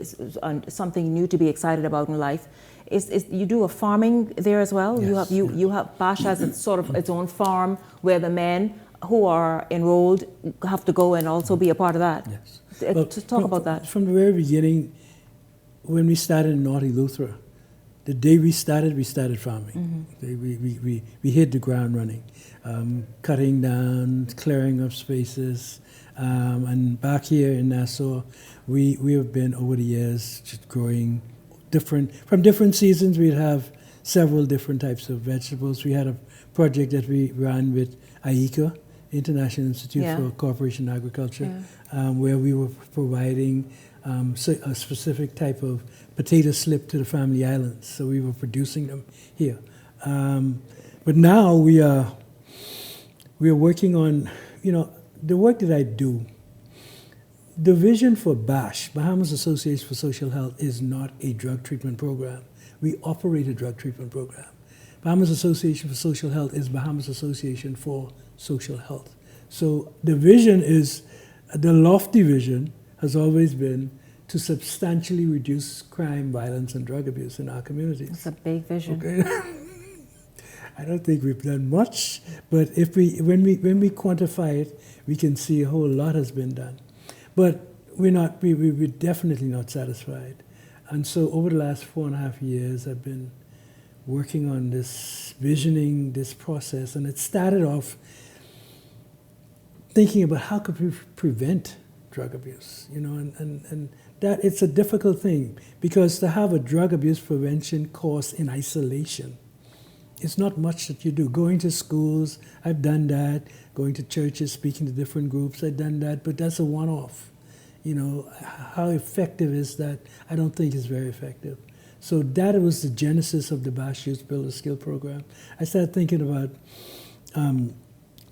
something new to be excited about in life. Is you do a farming there as well? Yes, you have BASH has its sort of its own farm where the men who are enrolled have to go and also be a part of that. Yes. Well, to talk about that. From the very beginning, when we started in North Eleuthera, the day we started farming. We hit the ground running, cutting down, clearing up spaces. And back here in Nassau, we have been over the years just growing from different seasons. We'd have several different types of vegetables. We had a project that we ran with IICA, International Institute for Cooperation in Agriculture, where we were providing a specific type of potato slip to the Family Islands. So we were producing them here. But now we are working on, the work that I do. The vision for BASH, Bahamas Association for Social Health, is not a drug treatment program. We operate a drug treatment program. Bahamas Association for Social Health is Bahamas Association for Social Health. So the vision is, the lofty vision has always been to substantially reduce crime, violence, and drug abuse in our communities. It's a big vision. Okay. I don't think we've done much, but when we quantify it, we can see a whole lot has been done. But we're definitely not satisfied. And so over the last 4.5 years, I've been working on this, visioning this process, and it started off thinking about how could we prevent drug abuse, and that it's a difficult thing, because to have a drug abuse prevention course in isolation, it's not much that you do. Going to schools, I've done that. Going to churches, speaking to different groups, I've done that, but that's a one-off. How effective is that? I don't think it's very effective. So that was the genesis of the BASH Youth Builder Skill Program. I started thinking about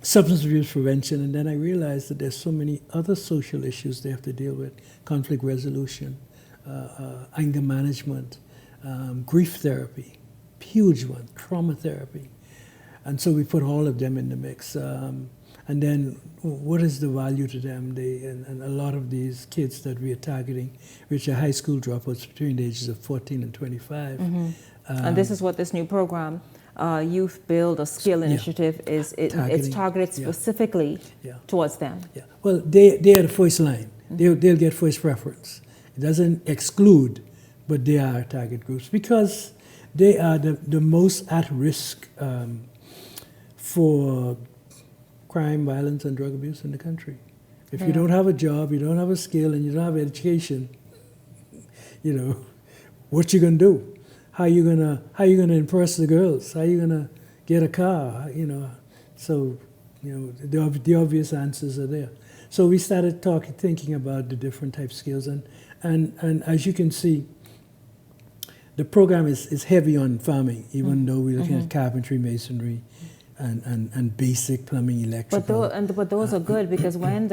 substance abuse prevention, and then I realized that there's so many other social issues they have to deal with: conflict resolution, anger management, grief therapy, huge one, trauma therapy. And so we put all of them in the mix. And then what is the value to them? And a lot of these kids that we are targeting, which are high school dropouts between the ages of 14 and 25. And this is what this new program, Youth Build a Skill Initiative, it's targeted specifically towards them. Yeah. Well, they are the first line. They'll get first preference. It doesn't exclude, but they are target groups because they are the most at risk for crime, violence, and drug abuse in the country. If you don't have a job, you don't have a skill, and you don't have education, what you gonna do? How you gonna impress the girls? How you gonna get a car? So the obvious answers are there. So we started thinking about the different type of skills, and as you can see, the program is heavy on farming, even though we're looking at carpentry, masonry, and basic plumbing, electrical. But those are good, because when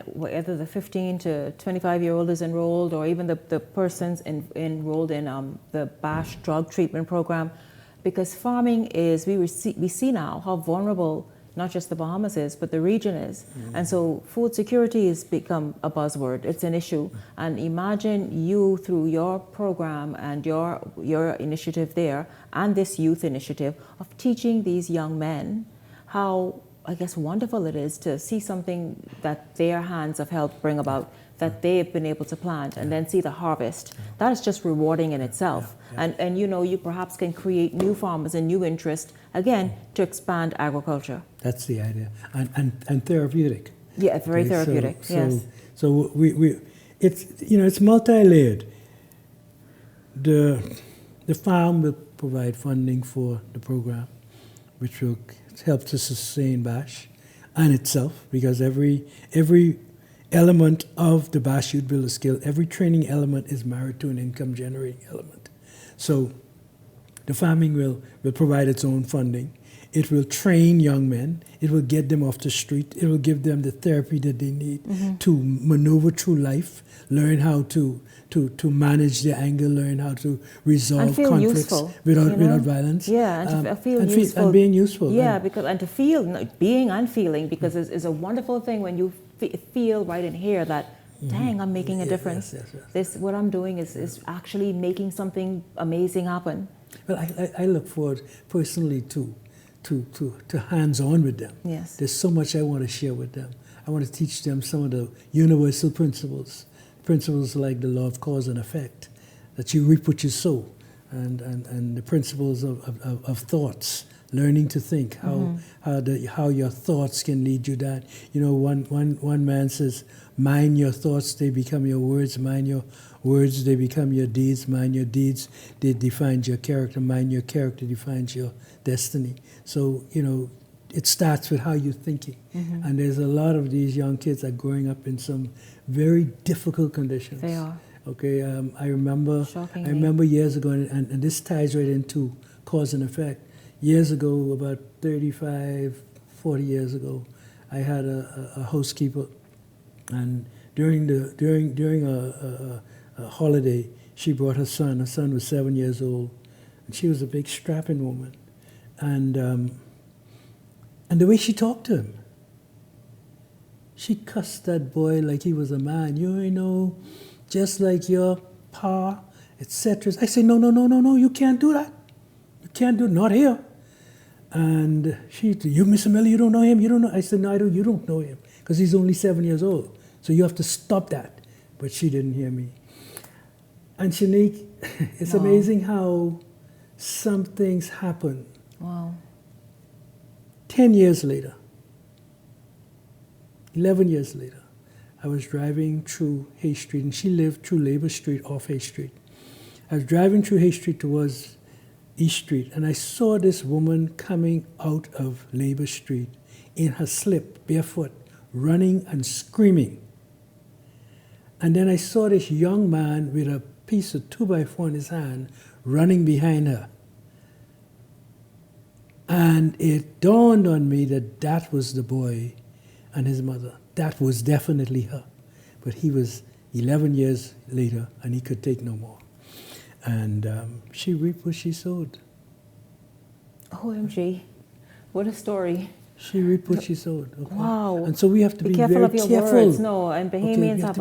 whether the 15 to 25-year-old is enrolled, or even the persons enrolled in the BASH drug treatment program, because farming is, we see now how vulnerable not just the Bahamas is, but the region is. And so food security has become a buzzword. It's an issue. And imagine you, through your program and your initiative there, and this youth initiative, of teaching these young men how, I guess, wonderful it is to see something that their hands have helped bring about, that they've been able to plant, and then see the harvest. That is just rewarding in itself. And you perhaps can create new farmers and new interest, again, to expand agriculture. That's the idea. And therapeutic. Yeah, very therapeutic, yes. So it's multi-layered. The farm will provide funding for the program, which will help to sustain BASH and itself, because every element of the BASH Youth Builder Skill, every training element is married to an income generating element. So the farming will provide its own funding. It will train young men. It will get them off the street. It will give them the therapy that they need to maneuver through life, learn how to manage their anger, learn how to resolve conflicts without violence. Yeah, and to feel useful. And being useful. Yeah, because and to feel, being and feeling, because it's a wonderful thing when you feel right in here that, dang, I'm making a difference. Yes. This, what I'm doing is actually making something amazing happen. Well, I look forward personally to to hands-on with them. Yes. There's so much I want to share with them. I want to teach them some of the universal principles like the law of cause and effect, that you reap what you sow, and the principles of thoughts, learning to think, how your thoughts can lead you down. You know, one man says, mind your thoughts, they become your words, mind your words, they become your deeds, mind your deeds, they define your character, mind your character defines your destiny. So, you know, it starts with how you're thinking. And there's a lot of these young kids that are growing up in some very difficult conditions. They are. Okay, I remember years ago, and this ties right into cause and effect. Years ago, about 35, 40 years ago, I had a housekeeper, and during a holiday, she brought her son. Her son was 7 years old, and she was a big strapping woman, and the way she talked to him, she cussed that boy like he was a man. You know, just like your pa, etc. I said, no, you can't do that. You can't do it, not here. And she said, you, Mr. Miller, you don't know him? You don't know? I said, no, I don't, you don't know him, because he's only 7 years old. So you have to stop that. But she didn't hear me. And Shanique, it's amazing how some things happen. Wow. 10 years later, 11 years later, I was driving through Hay Street, and she lived through Labor Street off Hay Street. I was driving through Hay Street towards East Street, and I saw this woman coming out of Labor Street in her slip, barefoot, running and screaming. And then I saw this young man with a piece of 2x4 in his hand running behind her. And it dawned on me that that was the boy and his mother. That was definitely her. But he was 11 years later, and he could take no more. And she reaped what she sowed. OMG, what a story. She reaped what she sowed. Okay? Wow. And so we have to be careful very of your careful. words. No, and Bahamians have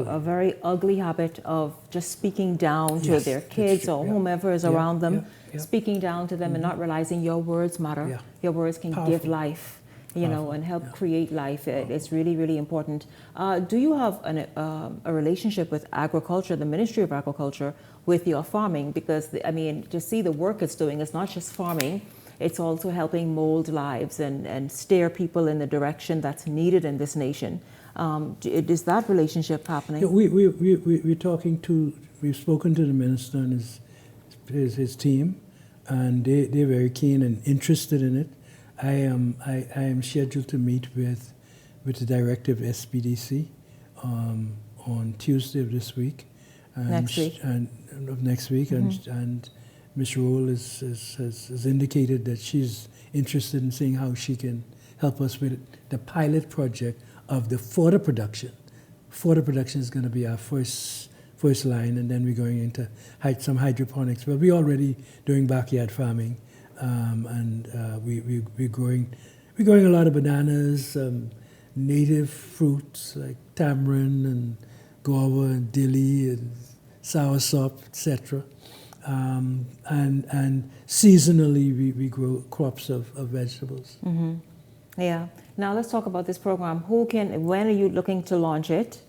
a very ugly habit of just speaking down to their kids or whomever is around them, speaking down to them and not realizing your words matter. Yeah. Your words can give life, you know, and help create life. It's really, really important. Do you have a relationship with agriculture, the Ministry of Agriculture, with your farming? Because, I mean, to see the work it's doing, it's not just farming. It's also helping mold lives and steer people in the direction that's needed in this nation. Is that relationship happening? Yeah, we're talking to, we've spoken to the minister and his team, and they're very keen and interested in it. I am scheduled to meet with the director of SBDC on Tuesday of this week. Next week. And Ms. Roll has indicated that she's interested in seeing how she can help us with the pilot project of the fodder production. Fodder production is going to be our first line, and then we're going into some hydroponics. But we're already doing backyard farming, and we're growing a lot of bananas, native fruits like tamarind and guava and dilly and soursop, etc. And seasonally we grow crops of vegetables. Mm-hmm. Yeah. Now let's talk about this program. When are you looking to launch it?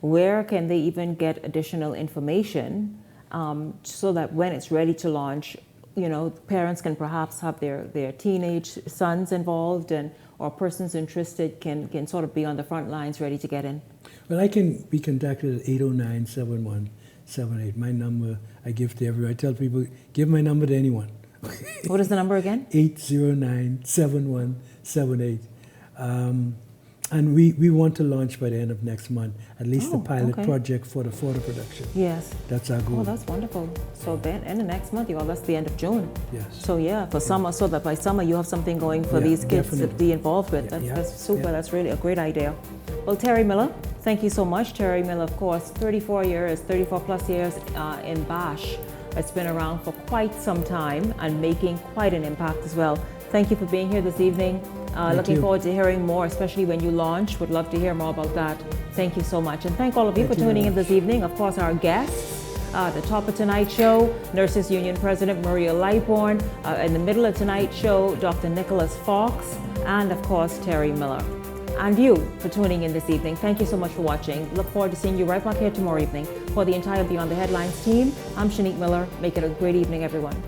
Where can they even get additional information so that when it's ready to launch, you know, parents can perhaps have their teenage sons involved, or persons interested can sort of be on the front lines ready to get in? Well, I can be contacted at 809-7178. My number I give to everyone. I tell people, give my number to anyone. What is the number again? 809-7178. And we want to launch by the end of next month, at least the pilot project for the fodder production. Yes. That's our goal. Oh, that's wonderful. So then, end of next month, that's the end of June. Yes. So yeah, for summer, so that by summer you have something going for these kids to be involved with. That's super. Yeah. That's really a great idea. Well, Terry Miller, thank you so much. Terry Miller, of course, 34 plus years in BASH. It's been around for quite some time and making quite an impact as well. Thank you for being here this evening. Looking forward to hearing more, especially when you launch. Would love to hear more about that. Thank you so much. And thank all of you for tuning in this evening. Of course, our guests, The top of tonight's show, Nurses Union President Maria Lightbourne. In the middle of tonight's show, Dr. Nicholas Fox, and of course, Terry Miller. And you for tuning in this evening. Thank you so much for watching. Look forward to seeing you right back here tomorrow evening. For the entire Beyond the Headlines team, I'm Shanique Miller. Make it a great evening, everyone.